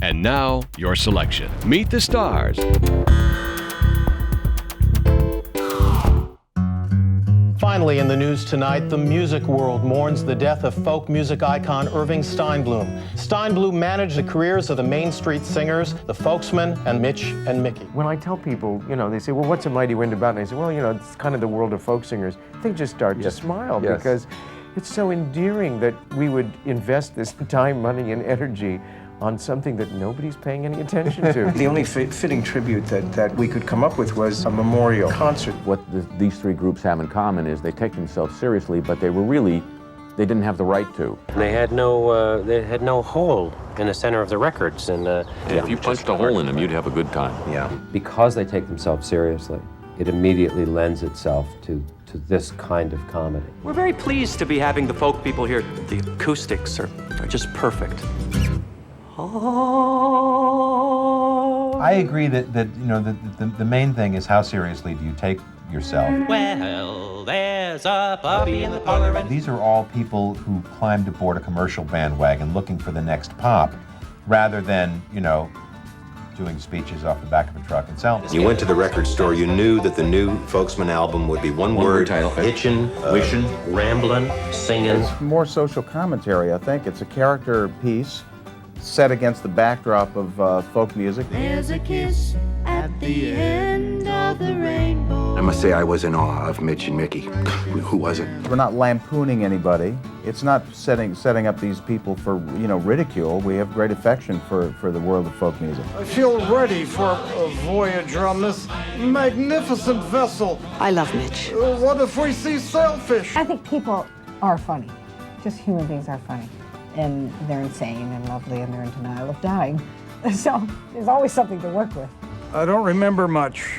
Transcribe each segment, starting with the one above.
And now, your selection. Meet the stars. Finally, in the news tonight, the music world mourns the death of folk music icon Irving Steinblum. Steinblum managed the careers of the Main Street Singers, the Folksmen, and Mitch and Mickey. When I tell people, they say, well, what's A Mighty Wind about? And I say, well, it's kind of the world of folk singers. They just start to smile because it's so endearing that we would invest this time, money, and energy on something that nobody's paying any attention to. The only fitting tribute that we could come up with was a memorial concert. What these three groups have in common is they take themselves seriously, but they didn't have the right to. They had no hole in the center of the records. And if you punched a hole in them, you'd have a good time. Yeah. Because they take themselves seriously, it immediately lends itself to this kind of comedy. We're very pleased to be having the folk people here. The acoustics are just perfect. I agree that the main thing is how seriously do you take yourself. Well, there's a puppy in the parlor. These are all people who climbed aboard a commercial bandwagon looking for the next pop, rather than, doing speeches off the back of a truck and selling. You went to the record store, you knew that the new Folksman album would be one word title: hitchin', wishin', Ramblin', singin'. It's more social commentary, I think. It's a character piece set against the backdrop of folk music. There's a kiss at the end of the rainbow. I must say I was in awe of Mitch and Mickey. Who wasn't? We're not lampooning anybody. It's not setting up these people for, ridicule. We have great affection for the world of folk music. I feel ready for a voyage on this magnificent vessel. I love Mitch. What if we see sailfish? I think people are funny. Just human beings are funny. And they're insane and lovely, and they're in denial of dying. So there's always something to work with. I don't remember much.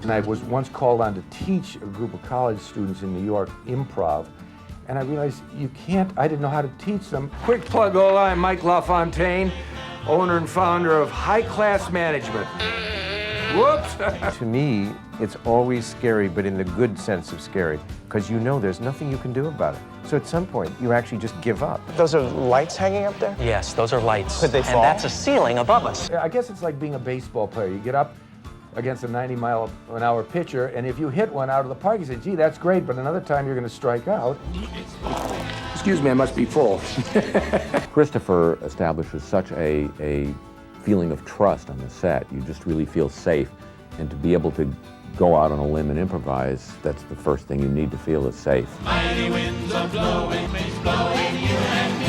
And I was once called on to teach a group of college students in New York improv, and I realized I didn't know how to teach them. Quick plug, hola, I'm Mike LaFontaine, owner and founder of High Class Management. Whoops! To me, it's always scary, but in the good sense of scary, because there's nothing you can do about it. So at some point, you actually just give up. Those are lights hanging up there? Yes, those are lights. Could they fall? And that's a ceiling above us. I guess it's like being a baseball player. You get up against a 90-mile-an-hour pitcher, and if you hit one out of the park, you say, gee, that's great, but another time you're going to strike out. Excuse me, I must be full. Christopher establishes such a feeling of trust on the set. You just really feel safe, and to be able to go out on a limb and improvise, that's the first thing you need to feel is safe. Mighty winds are blowing, blowing you and